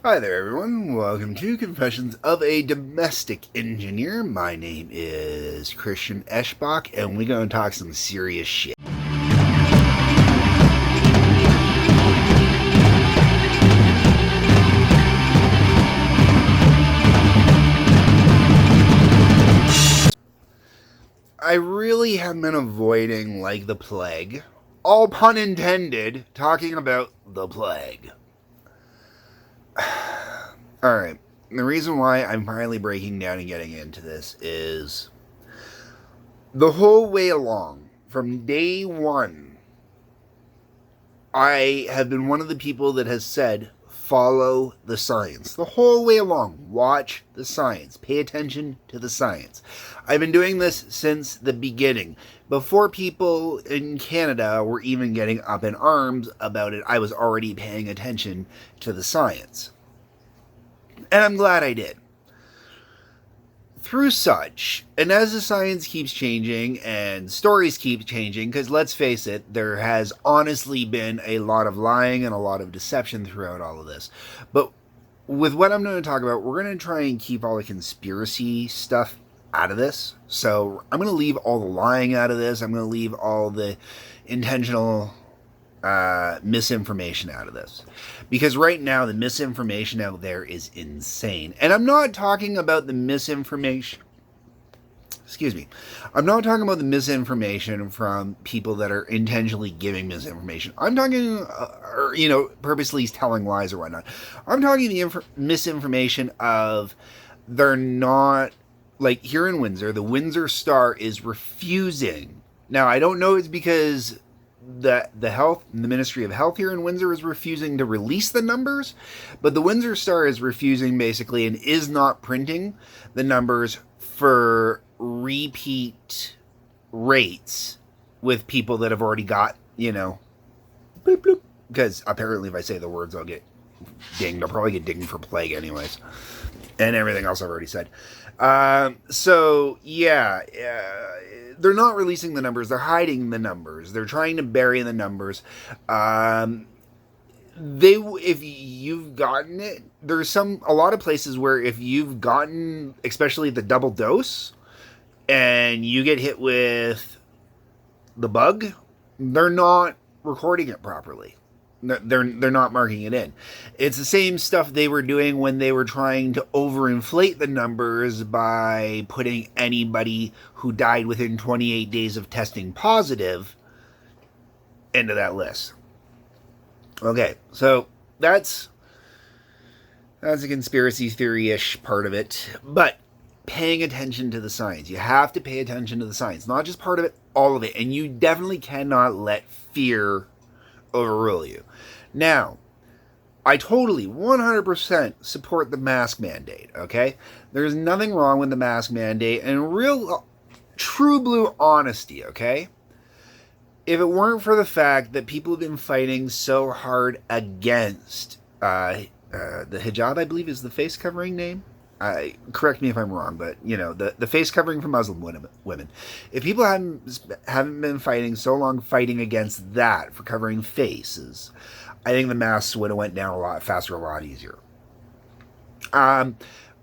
Hi there, everyone. Welcome to Confessions of a Domestic Engineer. My name is Christian Eschbach, and we're going to talk some serious shit. I really have been avoiding, like the plague, all pun intended, talking about the plague. Alright, the reason why I'm finally breaking down and getting into this is the whole way along, from day one, I have been one of the people that has said, follow the science. The whole way along, watch the science. Pay attention to the science. I've been doing this since the beginning. Before people in Canada were even getting up in arms about it, I was already paying attention to the science. And I'm glad I did. Through such, and as the science keeps changing and stories keep changing, because let's face it, there has honestly been a lot of lying and a lot of deception throughout all of this. But with what I'm going to talk about, we're going to try and keep all the conspiracy stuff out of this. So I'm going to leave all the lying out of this. I'm going to leave all the intentional misinformation out of this, because right now the misinformation out there is insane. And I'm not talking about the misinformation, I'm not talking about the misinformation from people that are intentionally giving misinformation. I'm talking purposely telling lies or whatnot. I'm talking the misinformation of, they're not, like here in Windsor, the Windsor Star is refusing. Now I don't know, it's because the Ministry of Health here in Windsor is refusing to release the numbers, but the Windsor Star is refusing basically and is not printing the numbers for repeat rates with people that have already got, bloop, bloop, because apparently if I say the words I'll get dinged. I'll probably get dinged for plague anyways, and everything else I've already said. They're not releasing the numbers. They're hiding the numbers. They're trying to bury the numbers. If you've gotten it, there's a lot of places where if you've gotten, especially the double dose, and you get hit with the bug, they're not recording it properly. They're not marking it in. It's the same stuff they were doing when they were trying to overinflate the numbers by putting anybody who died within 28 days of testing positive into that list. Okay, so that's a conspiracy theory-ish part of it, but paying attention to the science. You have to pay attention to the science, not just part of it, all of it, and you definitely cannot let fear overrule you. Now, I totally 100% support the mask mandate, okay? There's nothing wrong with the mask mandate, and real true blue honesty, okay? If it weren't for the fact that people have been fighting so hard against the hijab, I believe is the face covering name. Correct me if I'm wrong, but the face covering for Muslim women. If people haven't been fighting so long, fighting against that for covering faces, I think the masks would have went down a lot faster, a lot easier.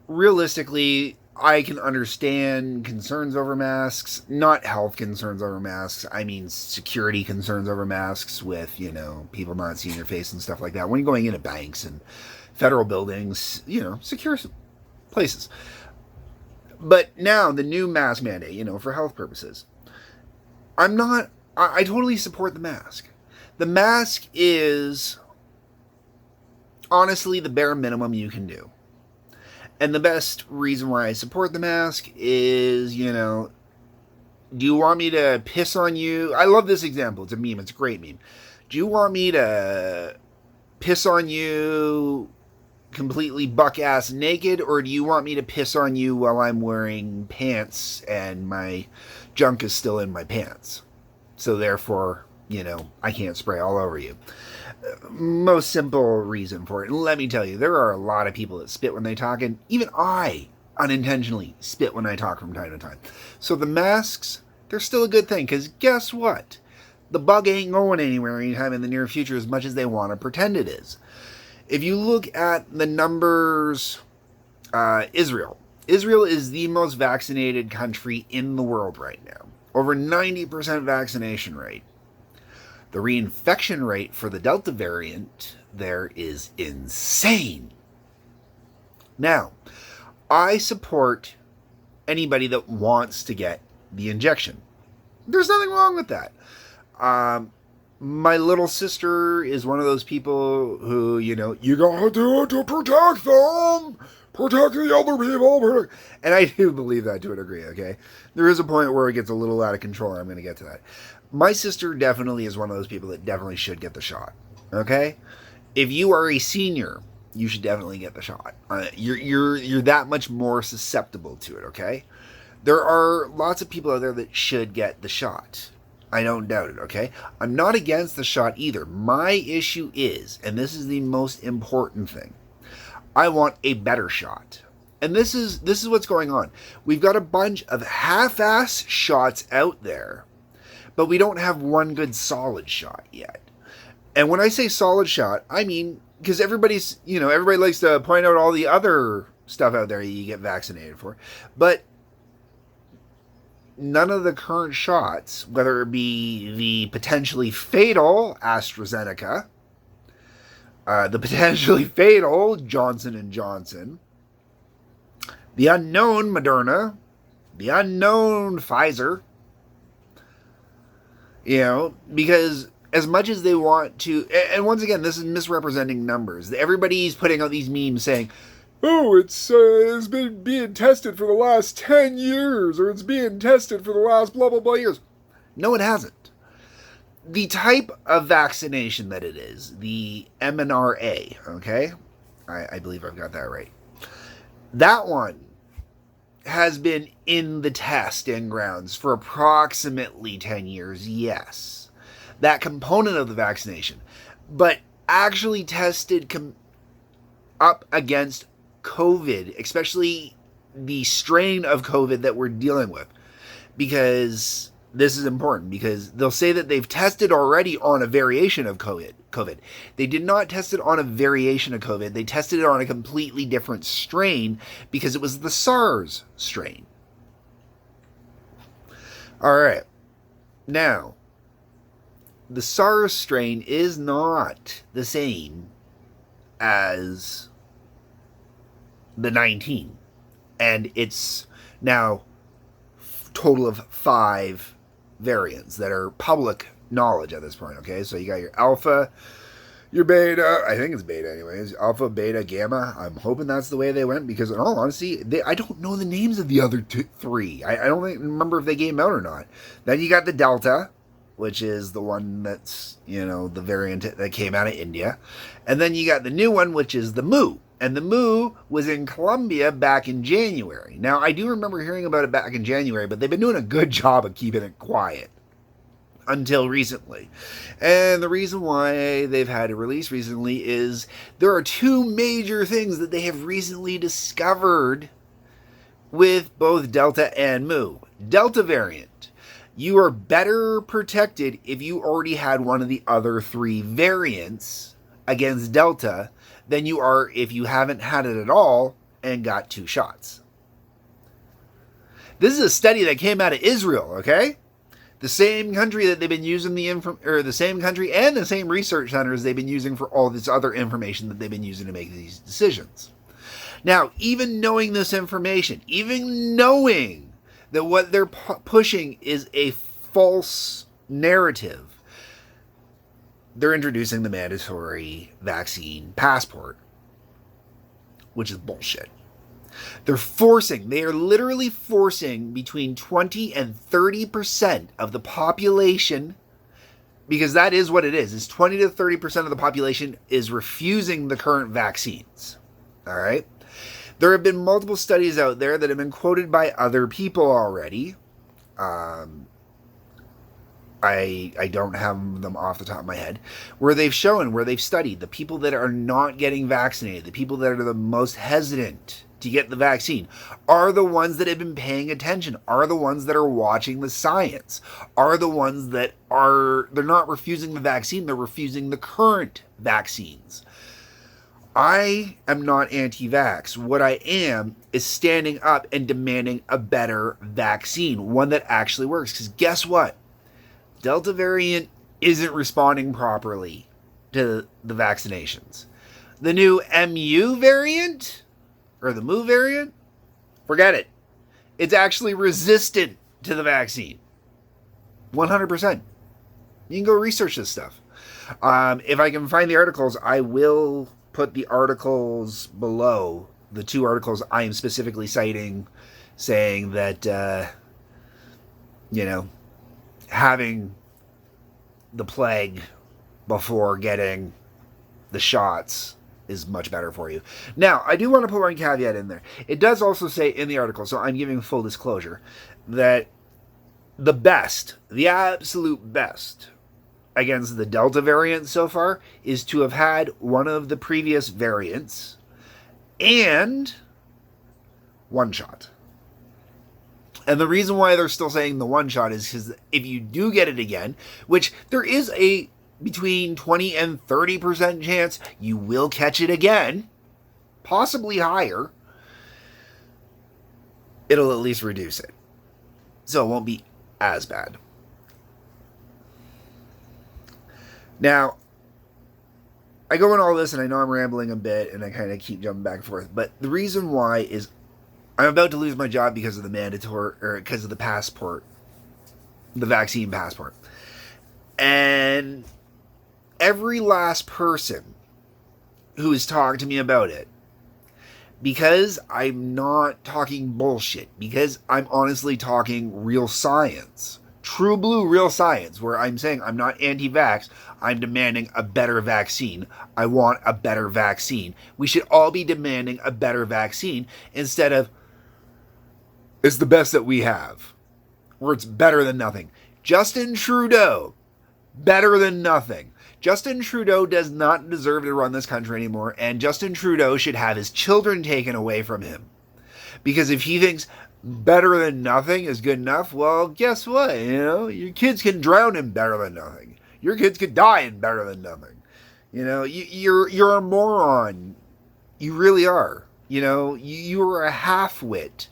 Realistically, I can understand concerns over masks, not health concerns over masks. I mean security concerns over masks with, people not seeing your face and stuff like that. When you're going into banks and federal buildings, secure places. But now the new mask mandate, for health purposes, I totally support the mask. The mask is honestly the bare minimum you can do. And the best reason why I support the mask is, do you want me to piss on you? I love this example. It's a meme. It's a great meme. Do you want me to piss on you completely buck-ass naked, or do you want me to piss on you while I'm wearing pants and my junk is still in my pants? So therefore, I can't spray all over you. Most simple reason for it. And let me tell you, there are a lot of people that spit when they talk, and even I unintentionally spit when I talk from time to time. So the masks, they're still a good thing, because guess what? The bug ain't going anywhere anytime in the near future as much as they want to pretend it is. If you look at the numbers, Israel. Israel is the most vaccinated country in the world right now. Over 90% vaccination rate. The reinfection rate for the Delta variant there is insane. Now, I support anybody that wants to get the injection. There's nothing wrong with that. My little sister is one of those people who, you gotta do it to protect them. Protect the other people. And I do believe that to a degree, okay? There is a point where it gets a little out of control. I'm going to get to that. My sister definitely is one of those people that definitely should get the shot, okay? If you are a senior, you should definitely get the shot. You're that much more susceptible to it, okay? There are lots of people out there that should get the shot. I don't doubt it, okay? I'm not against the shot either. My issue is, and this is the most important thing, I want a better shot. And this is what's going on. We've got a bunch of half-ass shots out there, but we don't have one good solid shot yet. And when I say solid shot, I mean, because everybody likes to point out all the other stuff out there you get vaccinated for. But none of the current shots, whether it be the potentially fatal AstraZeneca, the potentially fatal Johnson & Johnson, the unknown Moderna, the unknown Pfizer, because as much as they want to, and once again, this is misrepresenting numbers. Everybody's putting out these memes saying, oh, it's been being tested for the last 10 years, or it's being tested for the last blah, blah, blah years. No, it hasn't. The type of vaccination that it is, the mRNA, okay? I believe I've got that right. That one has been in the testing grounds for approximately 10 years, yes. That component of the vaccination. But actually tested up against COVID, especially the strain of COVID that we're dealing with. Because this is important, because they'll say that they've tested already on a variation of COVID. They did not test it on a variation of COVID. They tested it on a completely different strain because it was the SARS strain. All right. Now, the SARS strain is not the same as the 19. And it's now total of 5 variants that are public knowledge at this point, okay? So you got your alpha, your beta, I think it's beta anyways, alpha, beta, gamma. I'm hoping that's the way they went, because in all honesty, I don't know the names of the other 3. I don't remember if they came out or not. Then you got the delta, which is the one that's, the variant that came out of India. And then you got the new one, which is the Mu. And the Mu was in Colombia back in January. Now, I do remember hearing about it back in January, but they've been doing a good job of keeping it quiet until recently. And the reason why they've had a release recently is there are 2 major things that they have recently discovered with both Delta and Mu. Delta variant. You are better protected if you already had one of the other 3 variants against Delta than you are if you haven't had it at all and got 2 shots. This is a study that came out of Israel, okay? The same country that they've been using the same country and the same research centers they've been using for all this other information that they've been using to make these decisions. Now, even knowing this information, even knowing that what they're pushing is a false narrative, they're introducing the mandatory vaccine passport, which is bullshit. They are literally forcing between 20 and 30% of the population, because that is what it is 20 to 30% of the population is refusing the current vaccines. All right? There have been multiple studies out there that have been quoted by other people already. I don't have them off the top of my head, where they've studied the people that are not getting vaccinated, the people that are the most hesitant to get the vaccine, are the ones that have been paying attention, are the ones that are watching the science, are the ones that they're not refusing the vaccine, they're refusing the current vaccines. I am not anti-vax. What I am is standing up and demanding a better vaccine, one that actually works. Because guess what? Delta variant isn't responding properly to the vaccinations. The new MU variant, or the Mu variant, forget it. It's actually resistant to the vaccine. 100%. You can go research this stuff. If I can find the articles, I will put the articles below. The two articles I am specifically citing, saying that, having the plague before getting the shots is much better for you. Now, I do want to put one caveat in there. It does also say in the article, so I'm giving full disclosure, that the best, the absolute best against the Delta variant so far is to have had one of the previous variants and one shot. And the reason why they're still saying the one shot is because if you do get it again, which there is a between 20 and 30% chance you will catch it again, possibly higher, it'll at least reduce it. So it won't be as bad. Now, I go in all this, and I know I'm rambling a bit, and I kind of keep jumping back and forth, but the reason why is I'm about to lose my job because of the mandatory, or because of the passport, the vaccine passport. And every last person who has talked to me about it, because I'm not talking bullshit, because I'm honestly talking real science, true blue real science, where I'm saying I'm not anti-vax, I'm demanding a better vaccine. I want a better vaccine. We should all be demanding a better vaccine instead of it's the best that we have, or it's better than nothing. Justin Trudeau, better than nothing. Justin Trudeau does not deserve to run this country anymore, and Justin Trudeau should have his children taken away from him. Because if he thinks better than nothing is good enough, well, guess what? Your kids can drown in better than nothing. Your kids could die in better than nothing. You're a moron. You really are. You're a half-wit.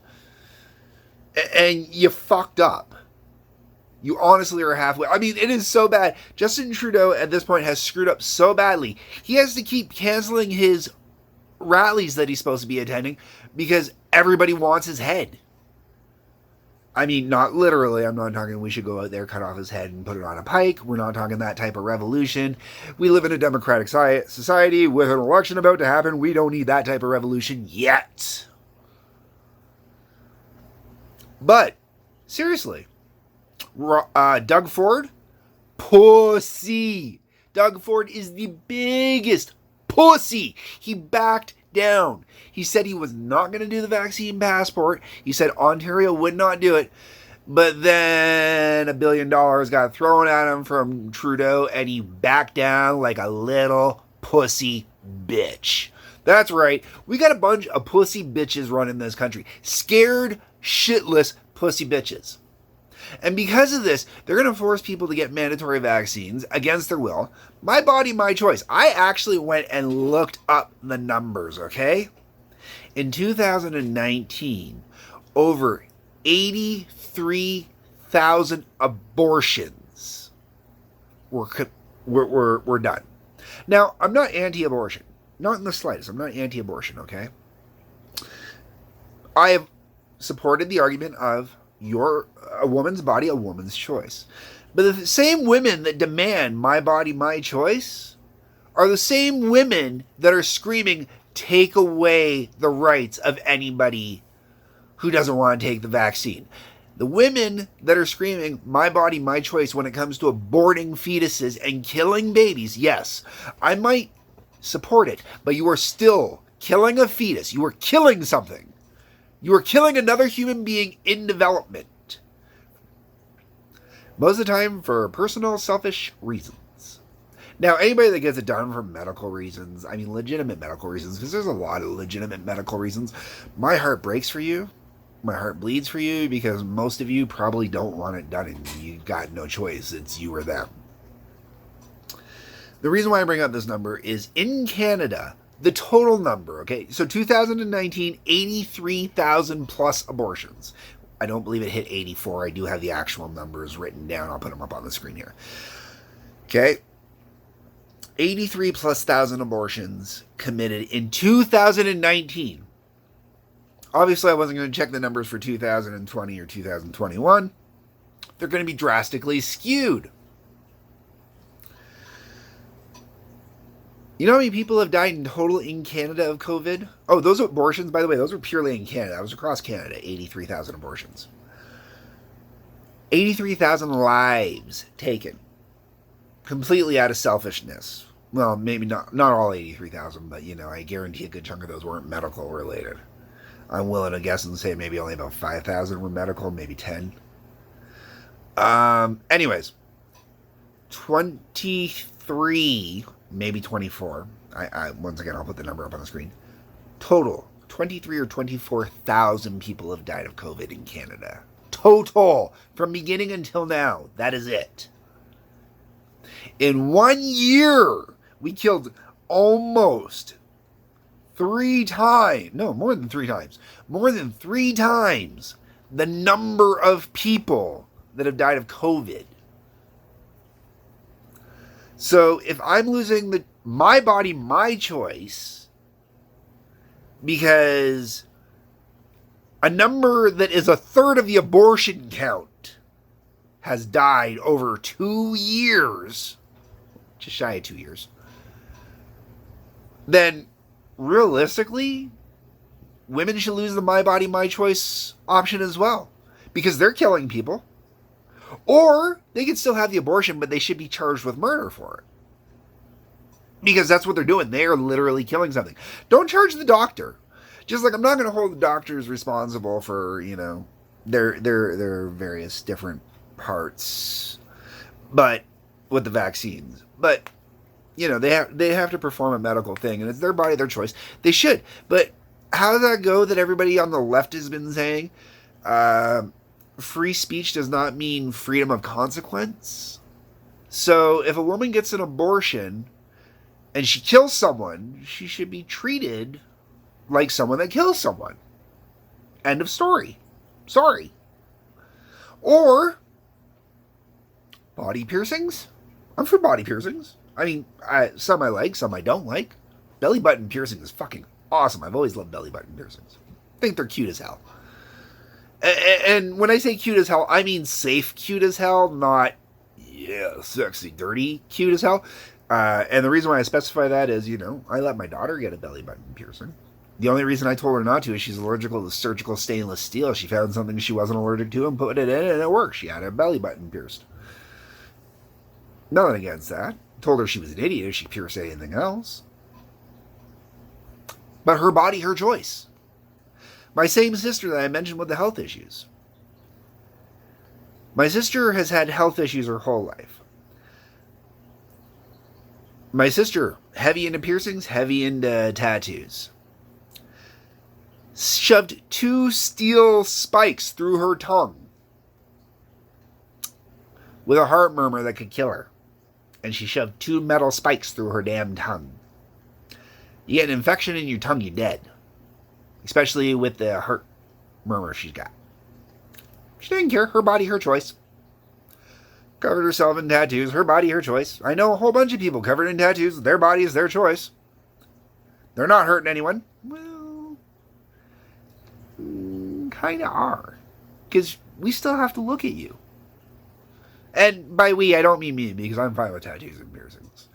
And you fucked up. You honestly are halfway. I mean, it is so bad. Justin Trudeau at this point has screwed up so badly. He has to keep canceling his rallies that he's supposed to be attending because everybody wants his head. I mean, not literally. I'm not talking we should go out there, cut off his head, and put it on a pike. We're not talking that type of revolution. We live in a democratic society with an election about to happen. We don't need that type of revolution yet. But, seriously, Doug Ford, pussy. Doug Ford is the biggest pussy. He backed down. He said he was not going to do the vaccine passport. He said Ontario would not do it. But then $1 billion got thrown at him from Trudeau, and he backed down like a little pussy bitch. That's right. We got a bunch of pussy bitches running this country. Scared, shitless pussy bitches. And because of this, they're going to force people to get mandatory vaccines against their will. My body, my choice. I actually went and looked up the numbers, okay? In 2019, over 83,000 abortions were done. Now, I'm not anti-abortion. Not in the slightest. I'm not anti-abortion, okay? I have supported the argument of a woman's body, a woman's choice. But the same women that demand my body, my choice are the same women that are screaming, take away the rights of anybody who doesn't want to take the vaccine. The women that are screaming, my body, my choice, when it comes to aborting fetuses and killing babies, yes, I might support it, but you are still killing a fetus. You are killing something. You are killing another human being in development. Most of the time for personal, selfish reasons. Now, anybody that gets it done for medical reasons, I mean legitimate medical reasons, because there's a lot of legitimate medical reasons, my heart breaks for you. My heart bleeds for you, because most of you probably don't want it done, and you've got no choice. It's you or them. The reason why I bring up this number is in Canada, The total number, okay? So 2019, 83,000 plus abortions. I don't believe it hit 84. I do have the actual numbers written down. I'll put them up on the screen here. Okay. 83 plus thousand abortions committed in 2019. Obviously, I wasn't going to check the numbers for 2020 or 2021. They're going to be drastically skewed. You know how many people have died in total in Canada of COVID? Oh, those abortions, by the way, those were purely in Canada. That was across Canada, 83,000 abortions. 83,000 lives taken. Completely out of selfishness. Well, maybe not all 83,000, but, I guarantee a good chunk of those weren't medical related. I'm willing to guess and say maybe only about 5,000 were medical, maybe 10. Anyways, 23, maybe 24. Once again, I'll put the number up on the screen. Total, 23 or 24,000 people have died of COVID in Canada. Total, from beginning until now. That is it. In 1 year, we killed almost 3 times. No, more than 3 times. More than 3 times the number of people that have died of COVID. So if I'm losing my body, my choice, because a number that is a third of the abortion count has died over 2 years, just shy of 2 years, then realistically, women should lose the my body, my choice option as well, because they're killing people. Or they can still have the abortion, but they should be charged with murder for it. Because that's what they're doing. They are literally killing something. Don't charge the doctor. Just like I'm not going to hold the doctors responsible for, their various different parts, but with the vaccines. But, they have to perform a medical thing, and it's their body, their choice. They should. But how does that go that everybody on the left has been saying? Free speech does not mean freedom of consequence. So if a woman gets an abortion and she kills someone, she should be treated like someone that kills someone. End of story. Sorry. Or body piercings. I'm for body piercings. I mean, some I like, some I don't like. Belly button piercing is fucking awesome. I've always loved belly button piercings. I think they're cute as hell. And when I say cute as hell, I mean safe cute as hell, not, sexy, dirty cute as hell. And the reason why I specify that is, I let my daughter get a belly button piercing. The only reason I told her not to is she's allergic to surgical stainless steel. She found something she wasn't allergic to and put it in, and it worked. She had a belly button pierced. Nothing against that. Told her she was an idiot if she pierced anything else. But her body, her choice. My same sister that I mentioned with the health issues. My sister has had health issues her whole life. My sister, heavy into piercings, heavy into tattoos. Shoved 2 steel spikes through her tongue with a heart murmur that could kill her. And she shoved 2 metal spikes through her damn tongue. You get an infection in your tongue, you're dead. Especially with the heart murmur she's got. She didn't care. Her body, her choice. Covered herself in tattoos. Her body, her choice. I know a whole bunch of people covered in tattoos. Their body is their choice. They're not hurting anyone. Well, kind of are. Because we still have to look at you. And by we, I don't mean me, because I'm fine with tattoos and piercings.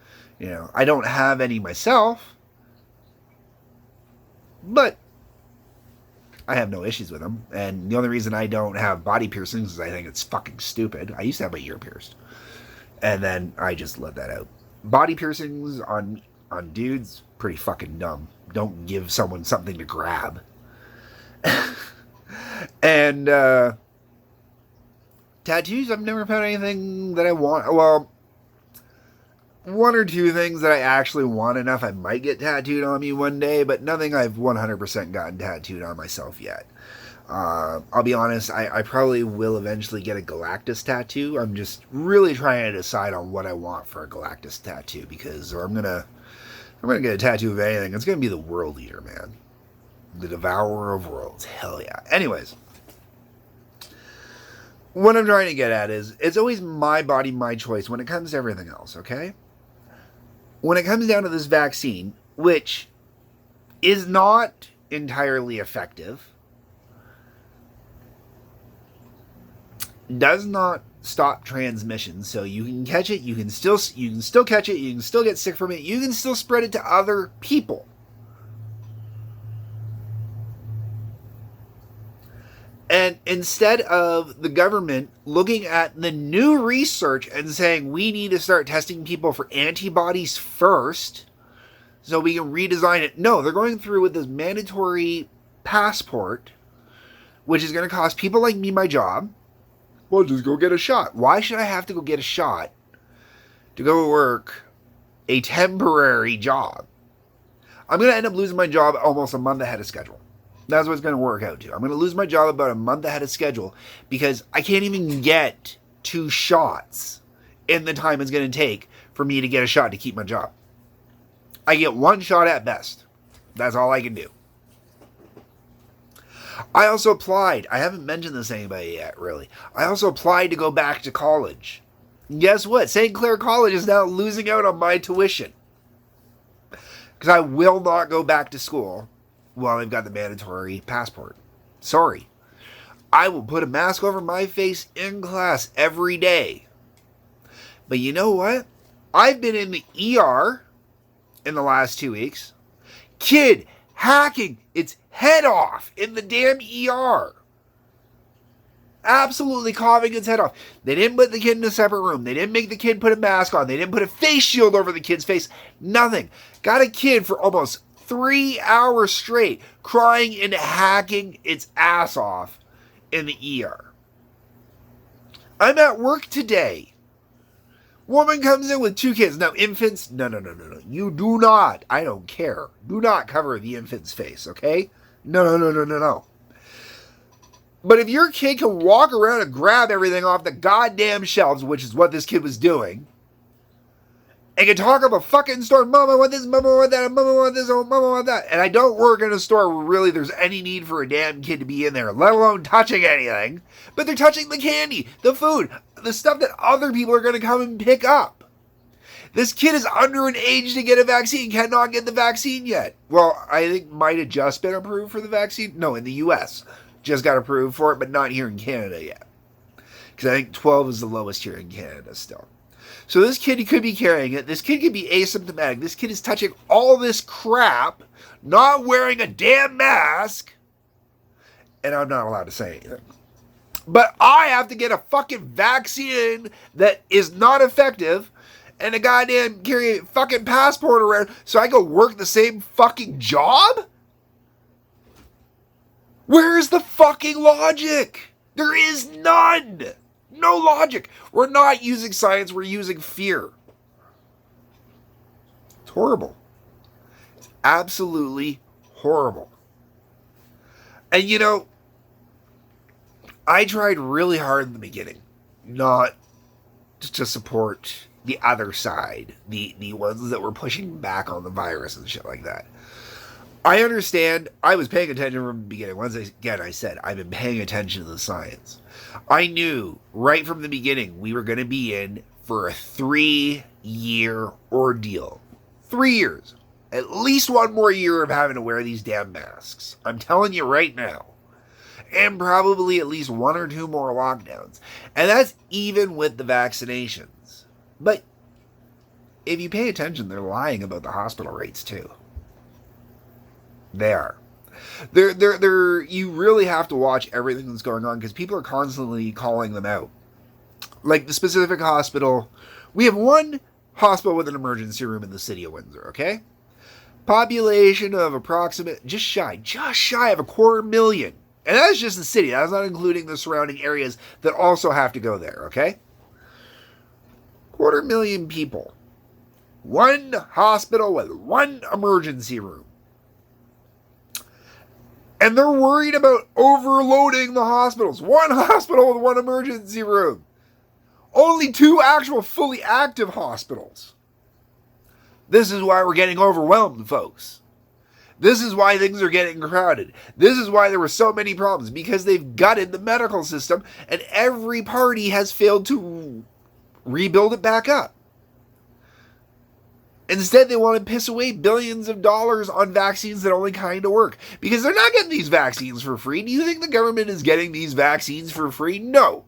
I don't have any myself. But I have no issues with them. And the only reason I don't have body piercings is I think it's fucking stupid. I used to have my ear pierced. And then I just let that out. Body piercings on dudes, pretty fucking dumb. Don't give someone something to grab. And tattoos, I've never found anything that I want. Well, 1 or 2 things that I actually want enough I might get tattooed on me one day, but nothing I've 100% gotten tattooed on myself yet. I'll be honest, I probably will eventually get a Galactus tattoo. I'm just really trying to decide on what I want for a Galactus tattoo, because I'm going to I'm going to get a tattoo of anything. It's going to be the World Eater, man. The Devourer of Worlds. Hell yeah. Anyways. What I'm trying to get at is, it's always my body, my choice when it comes to everything else, okay? When it comes down to this vaccine, which is not entirely effective, does not stop transmission, so you can catch it, you can still catch it, you can still get sick from it, you can still spread it to other people. And instead of the government looking at the new research and saying we need to start testing people for antibodies first so we can redesign it, no, they're going through with this mandatory passport, which is going to cost people like me my job. Well, just go get a shot. Why should I have to go get a shot to go work a temporary job? I'm going to end up losing my job almost a month ahead of schedule. That's what it's going to work out to. I'm going to lose my job about a month ahead of schedule because I can't even get 2 shots in the time it's going to take for me to get a shot to keep my job. I get 1 shot at best. That's all I can do. I also applied. I haven't mentioned this to anybody yet, really. I also applied to go back to college. Guess what? St. Clair College is now losing out on my tuition. Because I will not go back to school while I've got the mandatory passport. Sorry. I will put a mask over my face in class every day. But you know what? I've been in the ER in the last 2 weeks. Kid hacking its head off in the damn ER. Absolutely coughing its head off. They didn't put the kid in a separate room. They didn't make the kid put a mask on. They didn't put a face shield over the kid's face. Nothing. Got a kid for almost 3 hours straight crying and hacking its ass off in the ER. I'm at work today. Woman comes in with 2 kids. Now, infants, no. You do not, I don't care. Do not cover the infant's face, okay? No. But if your kid can walk around and grab everything off the goddamn shelves, which is what this kid was doing, and can talk up a fucking store, Mama want this, Mama want that, Mama want this, oh, Mama want that. And I don't work in a store where really there's any need for a damn kid to be in there, let alone touching anything. But they're touching the candy, the food, the stuff that other people are going to come and pick up. This kid is under an age to get a vaccine, cannot get the vaccine yet. Well, I think might have just been approved for the vaccine. No, in the U.S. Just got approved for it, but not here in Canada yet. Because I think 12 is the lowest here in Canada still. So this kid could be carrying it. This kid could be asymptomatic. This kid is touching all this crap, not wearing a damn mask. And I'm not allowed to say anything. But I have to get a fucking vaccine that is not effective and a goddamn carry a fucking passport around so I go work the same fucking job? Where's the fucking logic? There is none. No logic. We're not using science, we're using fear. It's horrible. It's absolutely horrible. And you know, I tried really hard in the beginning not to support the other side, the ones that were pushing back on the virus and shit like that. I understand. I was paying attention from the beginning. Once again, I said, I've been paying attention to the science. I knew right from the beginning we were going to be in for a 3-year ordeal. 3 years. At least 1 more year of having to wear these damn masks. I'm telling you right now. And probably at least 1 or 2 more lockdowns. And that's even with the vaccinations. But if you pay attention, they're lying about the hospital rates too. They are. You really have to watch everything that's going on because people are constantly calling them out. Like the specific hospital. We have 1 hospital with an emergency room in the city of Windsor, okay? Population of approximate, just shy of 250,000. And that's just the city. That's not including the surrounding areas that also have to go there, okay? 250,000 people. 1 hospital with 1 emergency room. And they're worried about overloading the hospitals. 1 hospital with 1 emergency room. Only 2 actual fully active hospitals. This is why we're getting overwhelmed, folks. This is why things are getting crowded. This is why there were so many problems, because they've gutted the medical system and every party has failed to rebuild it back up. Instead, they want to piss away billions of dollars on vaccines that only kind of work, because they're not getting these vaccines for free. Do you think the government is getting these vaccines for free? No.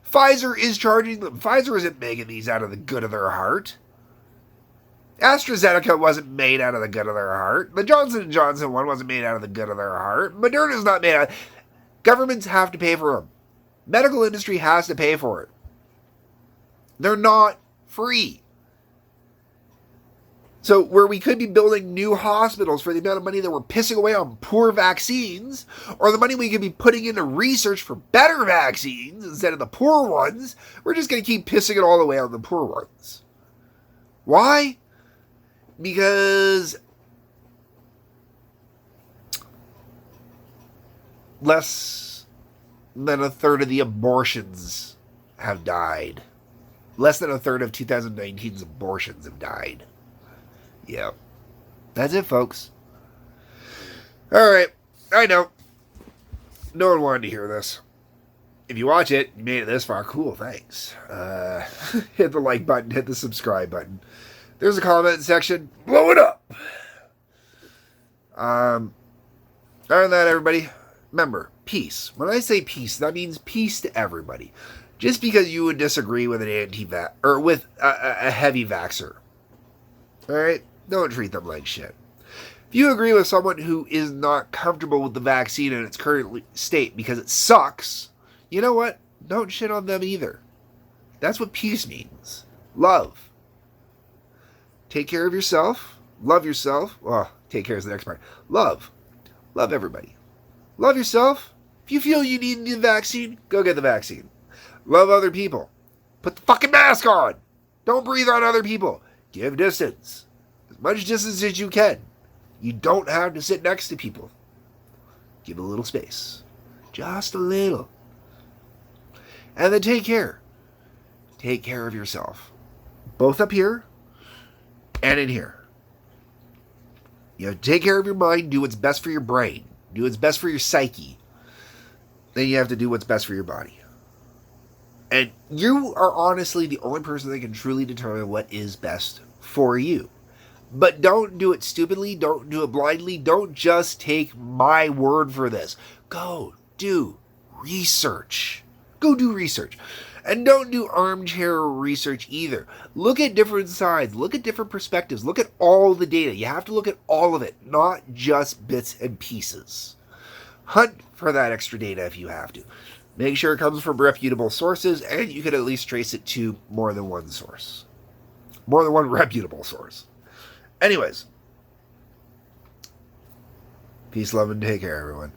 Pfizer is charging them. Pfizer isn't making these out of the good of their heart. AstraZeneca wasn't made out of the good of their heart. The Johnson & Johnson one wasn't made out of the good of their heart. Moderna's not made out. Governments have to pay for them. Medical industry has to pay for it. They're not free. So where we could be building new hospitals for the amount of money that we're pissing away on poor vaccines, or the money we could be putting into research for better vaccines instead of the poor ones, we're just going to keep pissing it all away on the poor ones. Why? Because less than a third of the abortions have died. Less than a third of 2019's abortions have died. Yeah. That's it, folks. Alright. I know. No one wanted to hear this. If you watch it, you made it this far, cool, thanks. Hit the like button, hit the subscribe button. There's a comment section. Blow it up! Other than that, everybody, remember, peace. When I say peace, that means peace to everybody. Just because you would disagree with an anti-vax, or with a heavy vaxxer. Alright? Don't treat them like shit. If you agree with someone who is not comfortable with the vaccine in its current state because it sucks, you know what? Don't shit on them either. That's what peace means. Love. Take care of yourself. Love yourself. Well, take care is the next part. Love. Love everybody. Love yourself. If you feel you need the vaccine, go get the vaccine. Love other people. Put the fucking mask on. Don't breathe on other people. Give distance. As much distance as you can. You don't have to sit next to people. Give a little space. Just a little. And then take care. Take care of yourself. Both up here and in here. You know, take care of your mind. Do what's best for your brain. Do what's best for your psyche. Then you have to do what's best for your body. And you are honestly the only person that can truly determine what is best for you. But don't do it stupidly. Don't do it blindly. Don't just take my word for this. Go do research. Go do research. And don't do armchair research either. Look at different sides. Look at different perspectives. Look at all the data. You have to look at all of it, not just bits and pieces. Hunt for that extra data if you have to. Make sure it comes from reputable sources, and you can at least trace it to more than one source. More than one reputable source. Anyways. Peace, love, and take care, everyone.